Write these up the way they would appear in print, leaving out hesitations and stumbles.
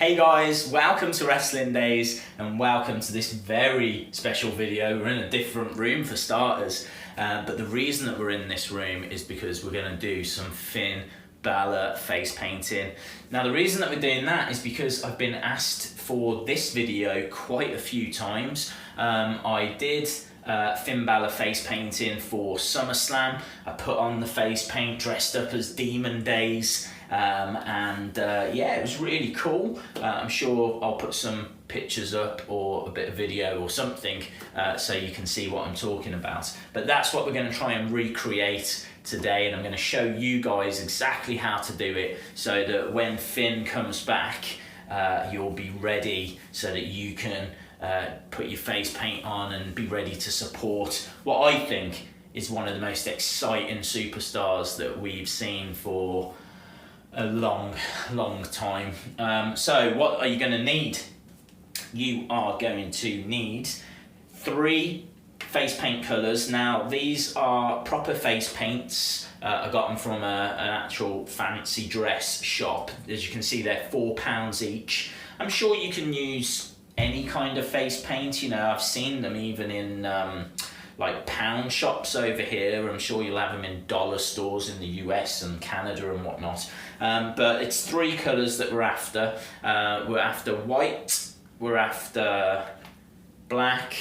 Hey guys, welcome to Wrestling Days and welcome to this very special video. We're in a different room for starters, but the reason that we're in this room is because we're going to do some Finn Balor face painting. Now the reason that we're doing that is because I've been asked for this video quite a few times. I did Finn Balor face painting for SummerSlam. I put on the face paint, dressed up as Demon Days. Yeah, it was really cool. I'm sure I'll put some pictures up or a bit of video or something so you can see what I'm talking about. But that's what we're going to try and recreate today, and I'm going to show you guys exactly how to do it so that when Finn comes back, you'll be ready so that you can put your face paint on and be ready to support what I think is one of the most exciting superstars that we've seen for a long time. So what are you going to need? You are going to need 3 face paint colours. Now these are proper face paints. I got them from an actual fancy dress shop. As you can see, they're £4 each. I'm sure you can use any kind of face paint. You know, I've seen them even in like pound shops over here. I'm sure you'll have them in dollar stores in the US and Canada and whatnot. But it's 3 colours that we're after. We're after white, we're after black,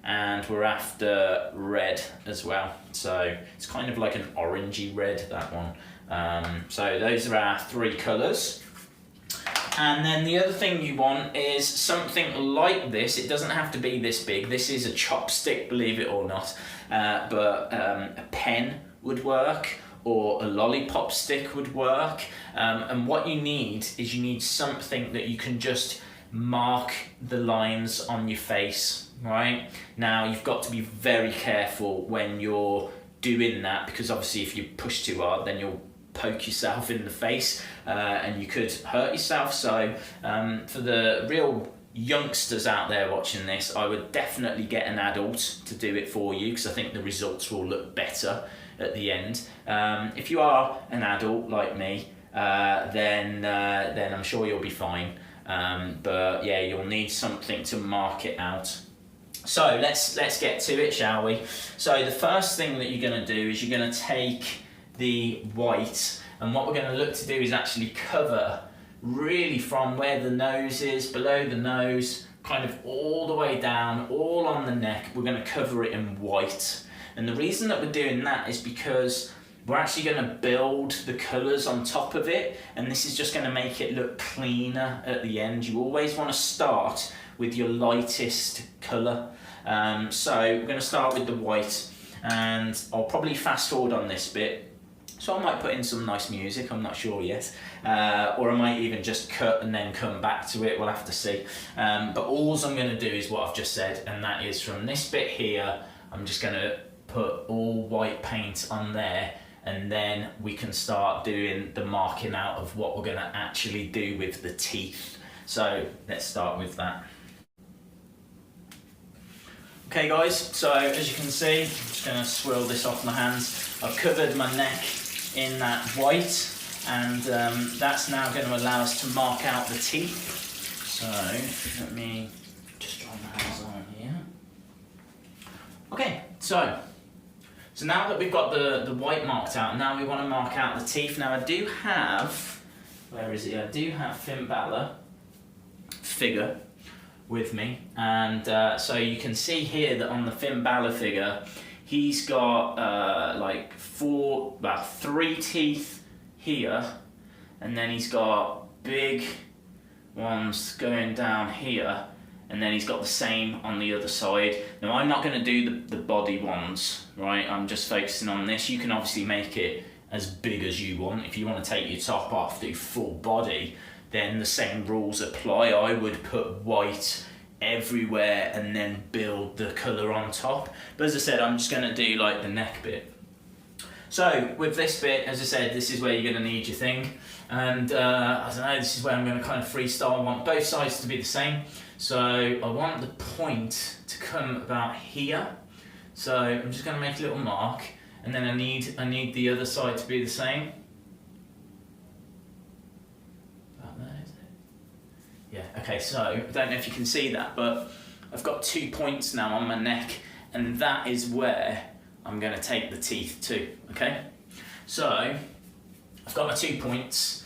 and we're after red as well. So it's kind of like an orangey red, that one. So those are our 3 colours. And then the other thing you want is something like this. It doesn't have to be this big. This is a chopstick, believe it or not. But a pen would work, or a lollipop stick would work. And what you need is you need something that you can just mark the lines on your face, right? Now you've got to be very careful when you're doing that, because obviously if you push too hard, then you'll poke yourself in the face and you could hurt yourself. So for the real youngsters out there watching this, I would definitely get an adult to do it for you, because I think the results will look better at the end. If you are an adult like me, then I'm sure you'll be fine. But yeah, you'll need something to mark it out. So let's get to it, shall we? So the first thing that you're going to do is you're going to take the white, and what we're going to look to do is actually cover really from where the nose is, below the nose, kind of all the way down, all on the neck. We're going to cover it in white. And the reason that we're doing that is because we're actually going to build the colours on top of it, and this is just going to make it look cleaner at the end. You always want to start with your lightest colour. So we're going to start with the white, and I'll probably fast forward on this bit. So I might put in some nice music, I'm not sure yet. Or I might even just cut and then come back to it, we'll have to see. But all I'm going to do is what I've just said, and that is from this bit here, I'm just going to put all white paint on there, and then we can start doing the marking out of what we're going to actually do with the teeth. So let's start with that. Okay guys, so as you can see, I'm just going to swirl this off my hands. I've covered my neck in that white, and that's now going to allow us to mark out the teeth. So let me just dry my hands on here. Okay, so now that we've got the white marked out, now we want to mark out the teeth. Now I do have, where is it? I do have Finn Balor figure with me, and so you can see here that on the Finn Balor figure, he's got like 3 teeth here, and then he's got big ones going down here, and then he's got the same on the other side. Now I'm not going to do the body ones, right? I'm just focusing on this. You can obviously make it as big as you want. If you want to take your top off, do full body, then the same rules apply. I would put white everywhere and then build the colour on top. But as I said, I'm just going to do like the neck bit. So with this bit, as I said, this is where you're going to need your thing. And I don't know, this is where I'm going to kind of freestyle. I want both sides to be the same. So I want the point to come about here. So I'm just going to make a little mark, and then I need the other side to be the same. About there, is it? Yeah, okay, so I don't know if you can see that, but I've got 2 points now on my neck, and that is where I'm going to take the teeth to, okay? So I've got my 2 points.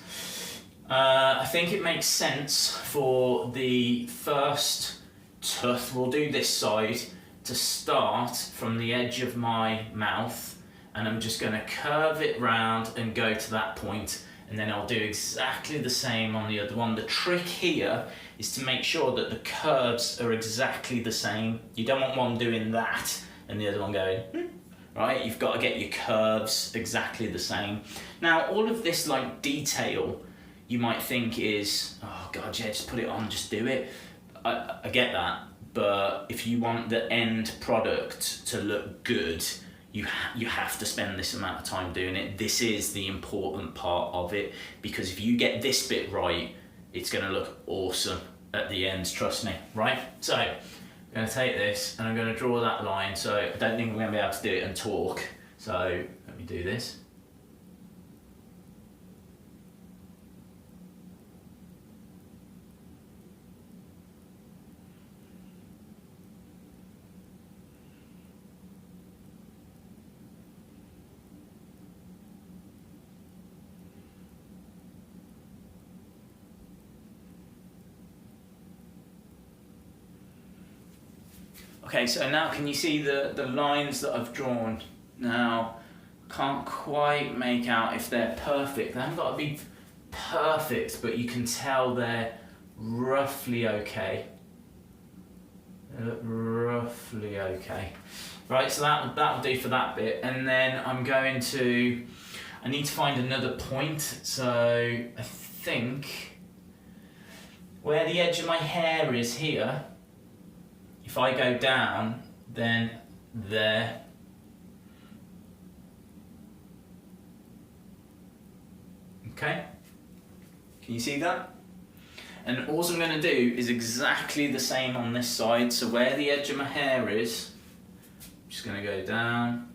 I think it makes sense for the first tooth, we'll do this side, to start from the edge of my mouth, and I'm just going to curve it round and go to that point, and then I'll do exactly the same on the other one. The trick here is to make sure that the curves are exactly the same. You don't want one doing that and the other one going, right? You've got to get your curves exactly the same. Now, all of this like detail, you might think is, oh God, yeah, just put it on, just do it. I get that, but if you want the end product to look good, you have to spend this amount of time doing it. This is the important part of it, because if you get this bit right, it's going to look awesome at the end, trust me, right? So I'm going to take this and I'm going to draw that line. So I don't think I'm going to be able to do it and talk. So let me do this. Okay, so now can you see the lines that I've drawn? Now, can't quite make out if they're perfect. They haven't got to be perfect, but you can tell they're roughly okay. They look roughly okay. Right, so that'll do for that bit. And then I need to find another point. So I think where the edge of my hair is here, if I go down, then there. Okay, can you see that? And all I'm going to do is exactly the same on this side. So where the edge of my hair is, I'm just going to go down.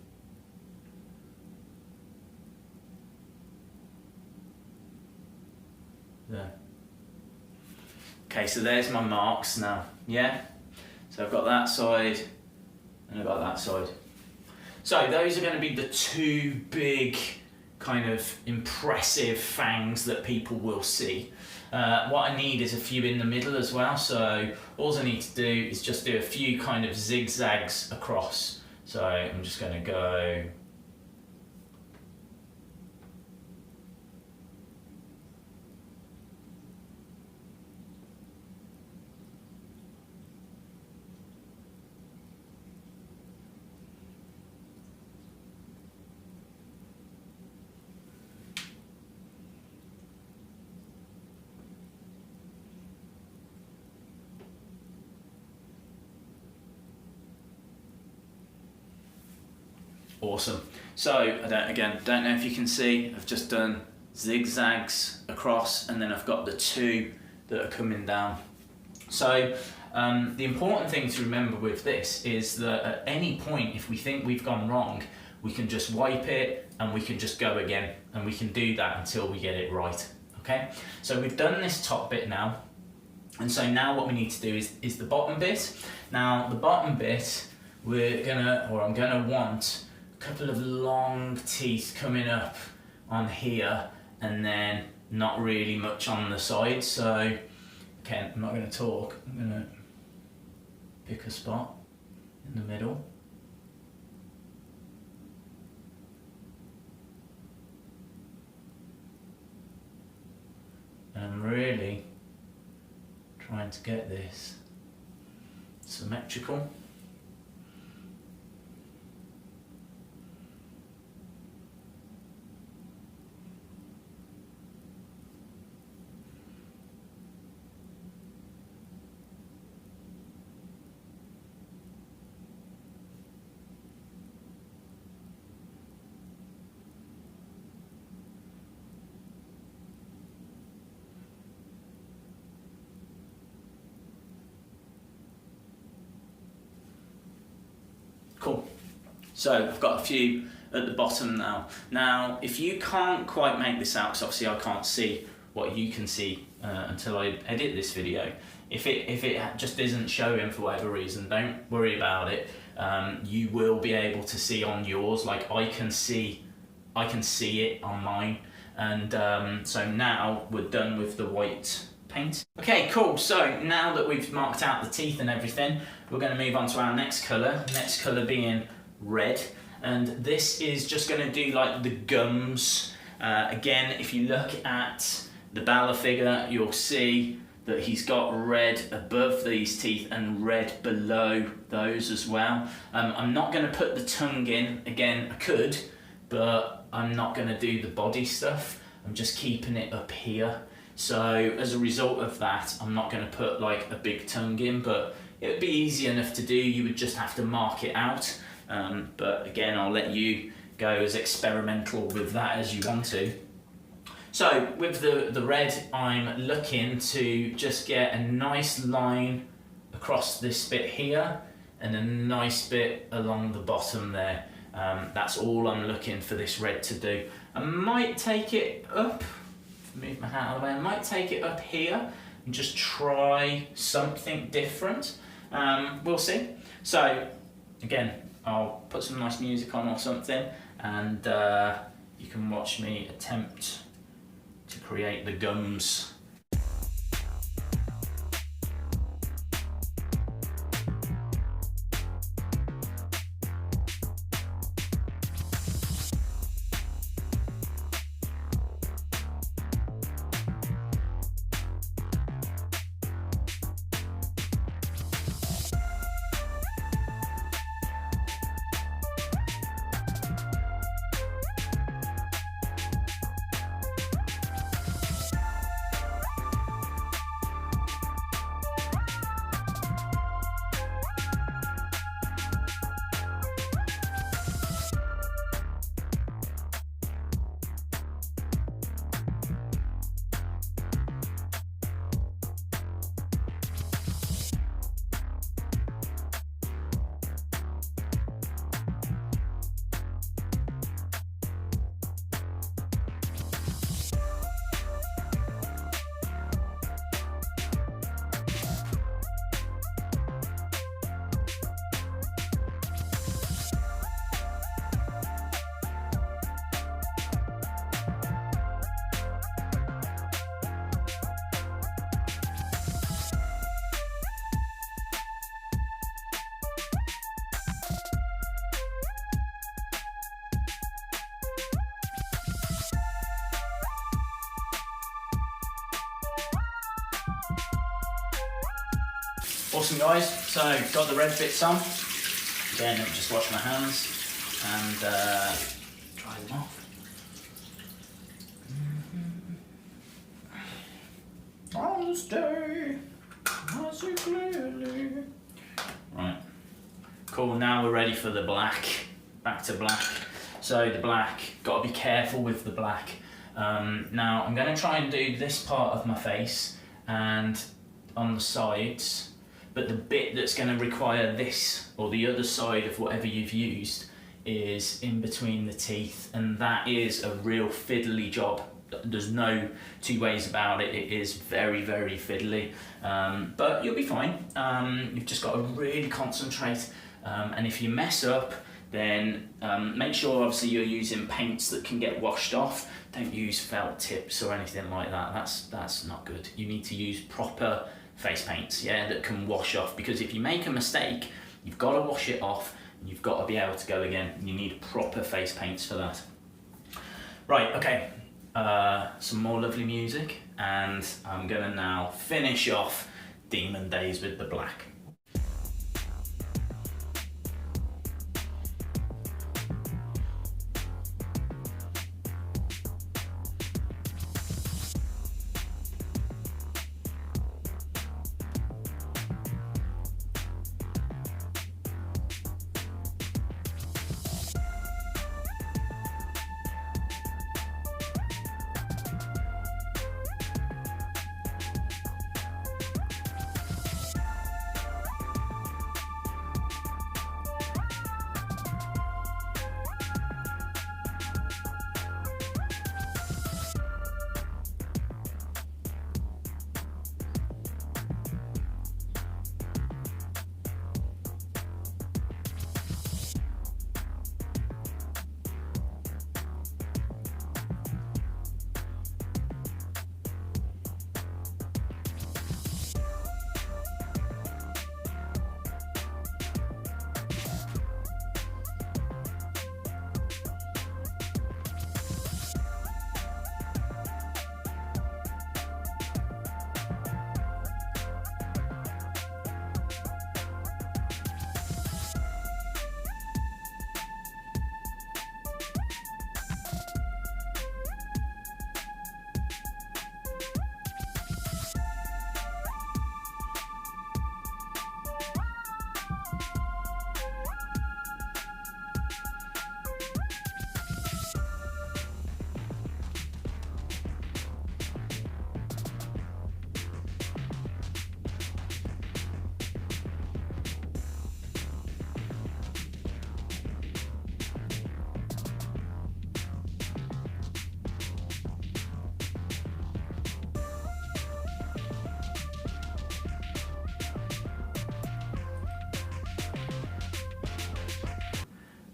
There. Okay, so there's my marks now, yeah? So I've got that side and I've got that side. So those are going to be the 2 big kind of impressive fangs that people will see. What I need is a few in the middle as well. So all I need to do is just do a few kind of zigzags across. So I'm just going to go . Awesome. So I don't know if you can see, I've just done zigzags across, and then I've got the 2 that are coming down. So the important thing to remember with this is that at any point, if we think we've gone wrong, we can just wipe it and we can just go again, and we can do that until we get it right. Okay, so we've done this top bit now, and so now what we need to do is the bottom bit. Now the bottom bit, I'm gonna want a couple of long teeth coming up on here, and then not really much on the side. So, okay, I'm not going to talk, I'm going to pick a spot in the middle. And I'm really trying to get this symmetrical. Cool. So I've got a few at the bottom now. Now, if you can't quite make this out, because obviously I can't see what you can see until I edit this video. If it just isn't showing for whatever reason, don't worry about it. You will be able to see on yours, like I can see it on mine. And so now we're done with the white paint. Okay, cool. So now that we've marked out the teeth and everything, we're going to move on to our next colour. Next colour being red. And this is just going to do like the gums. Again, if you look at the Balor figure, you'll see that he's got red above these teeth and red below those as well. I'm not going to put the tongue in. Again, I could, but I'm not going to do the body stuff. I'm just keeping it up here. So as a result of that, I'm not going to put like a big tongue in, but it would be easy enough to do. You would just have to mark it out. But again, I'll let you go as experimental with that as you want to. So with the red, I'm looking to just get a nice line across this bit here and a nice bit along the bottom there. That's all I'm looking for this red to do. I might take it up, move my hat out of the way, I might take it up here and just try something different. We'll see. So again, I'll put some nice music on or something, and you can watch me attempt to create the gums. Awesome guys, so got the red bits on. Again, let me just wash my hands and dry them off. On this day, I see clearly. Right, cool, now we're ready for the black. Back to black. So the black, got to be careful with the black. Now I'm going to try and do this part of my face and on the sides, but the bit that's going to require this or the other side of whatever you've used is in between the teeth, and that is a real fiddly job. There's no two ways about it. It is very, very fiddly, but you'll be fine. You've just got to really concentrate, and if you mess up, then make sure obviously you're using paints that can get washed off. Don't use felt tips or anything like that. That's not good. You need to use proper face paints, yeah, that can wash off, because if you make a mistake, you've got to wash it off and you've got to be able to go again. You need proper face paints for that. Right, okay, some more lovely music, and I'm gonna now finish off Demon Days with the black.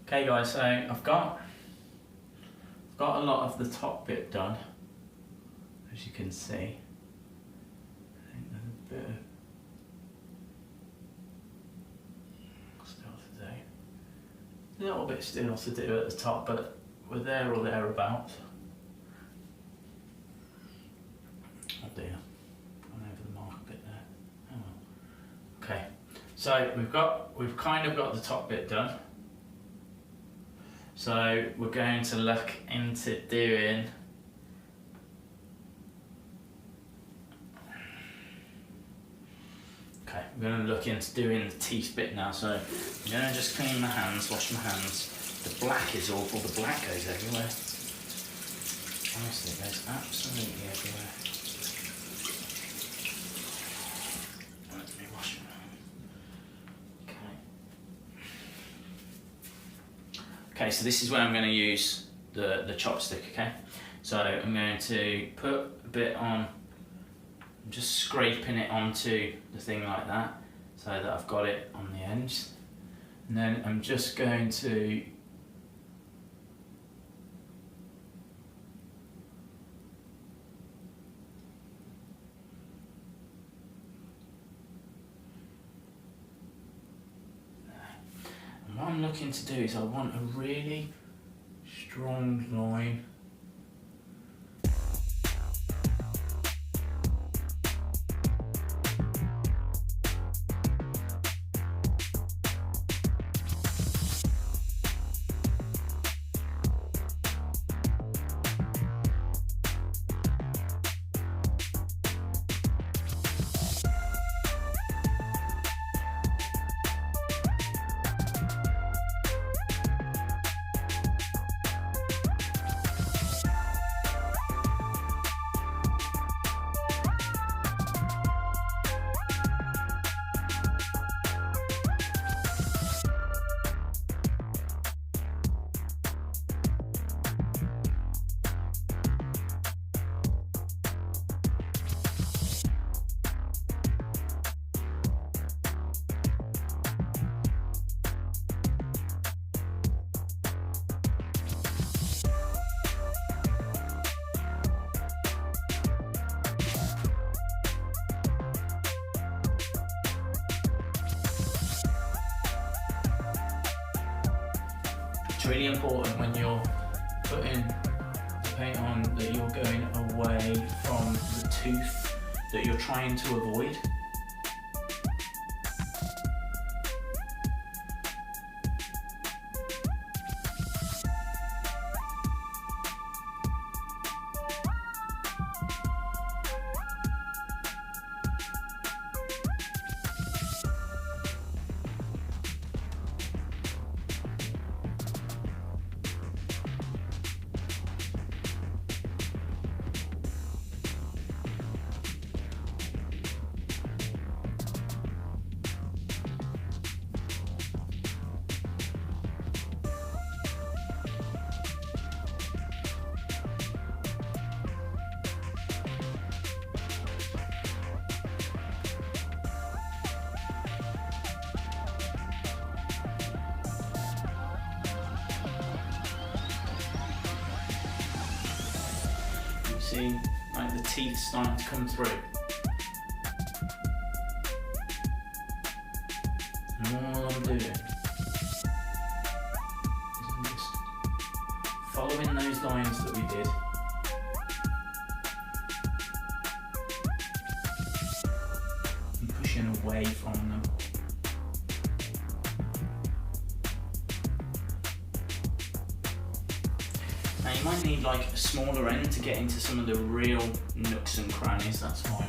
Okay guys, so I've got a lot of the top bit done, as you can see. I think there's a bit of still to do. A little bit still to do at the top, but we're there or thereabouts. Oh dear, gone over the mark a bit there. Oh well. Okay, so we've kind of got the top bit done. So we're going to look into doing the teeth bit now. So I'm going to just clean my hands, wash my hands. The black is awful, the black goes everywhere. Honestly, it goes absolutely everywhere. Let me wash my hands. Okay, so this is where I'm going to use the chopstick, okay? So I'm going to put a bit on, I'm just scraping it onto the thing like that, so that I've got it on the ends. And then I'm just going to what I'm looking to do is I want a really strong line. It's really important when you're putting the paint on that you're going away from the tooth that you're trying to avoid. See, like the teeth starting to come through. And all I'm doing is I'm just following those lines that we did. And pushing away from them. Now you might need like a smaller end to get into some of the real nooks and crannies, that's fine.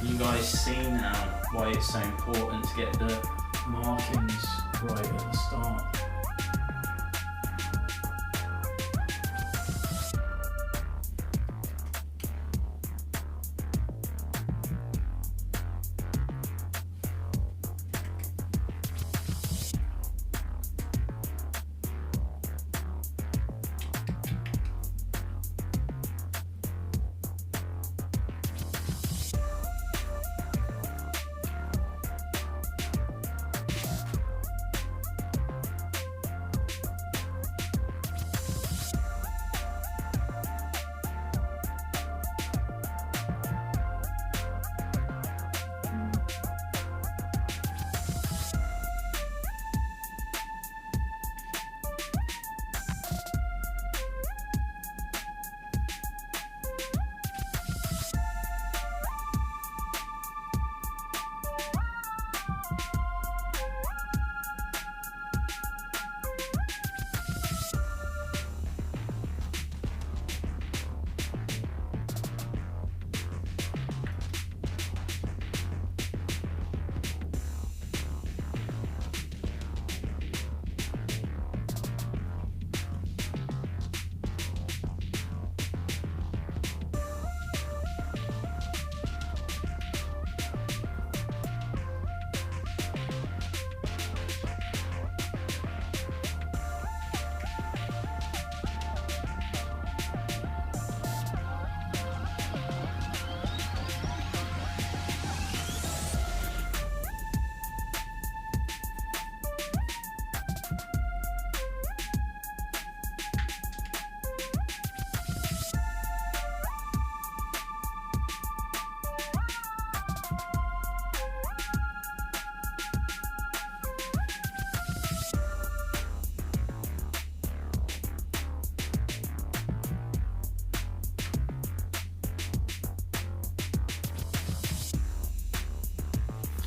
You guys see now why it's so important to get the markings right at the start.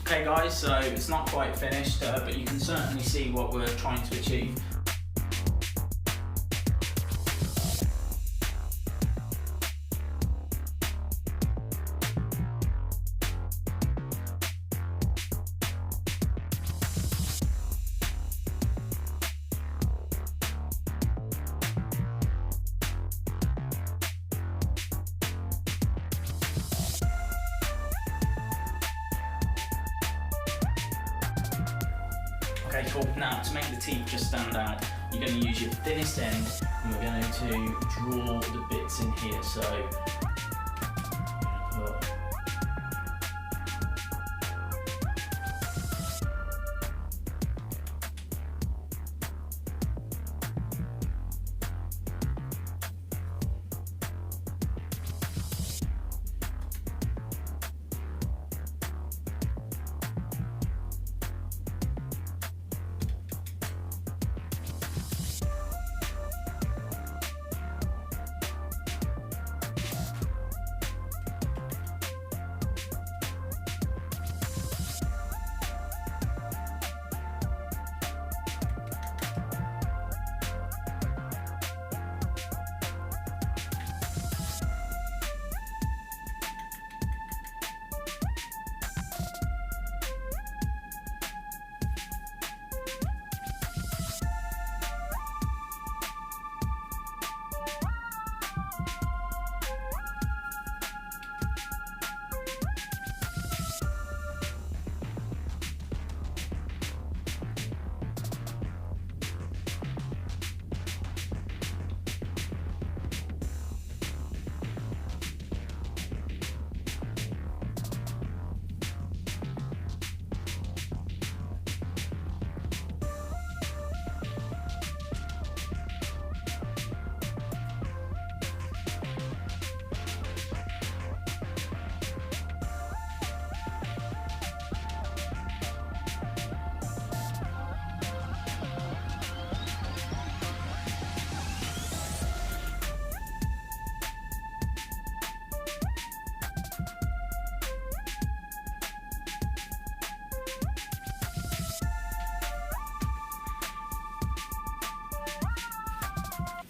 Okay guys, so it's not quite finished, but you can certainly see what we're trying to achieve. Okay, cool. Now, to make the teeth just stand out, you're going to use your thinnest end, and we're going to draw the bits in here. So,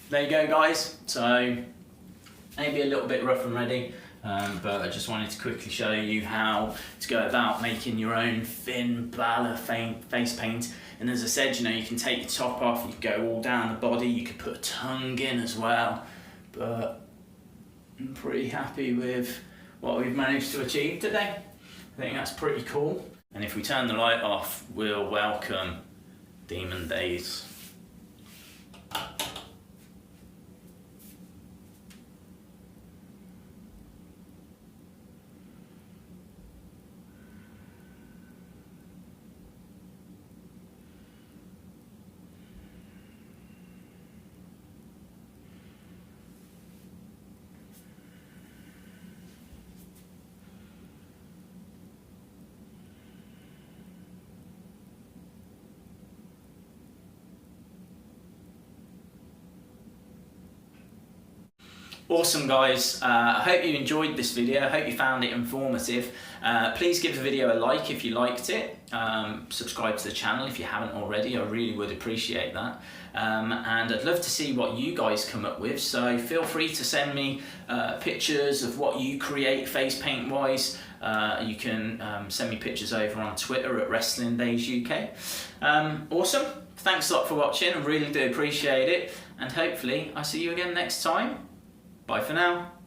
there you go guys, so maybe a little bit rough and ready, but I just wanted to quickly show you how to go about making your own Finn Balor face paint. And as I said, you know, you can take your top off, you can go all down the body, you could put a tongue in as well, but I'm pretty happy with what we've managed to achieve today. I think that's pretty cool. And if we turn the light off, we'll welcome Demon Days. Awesome guys, I hope you enjoyed this video, I hope you found it informative. Please give the video a like if you liked it, subscribe to the channel if you haven't already, I really would appreciate that. And I'd love to see what you guys come up with, so feel free to send me pictures of what you create face paint wise. You can send me pictures over on Twitter at Wrestling Days UK. Awesome, thanks a lot for watching, I really do appreciate it, and hopefully I see you again next time. Bye for now.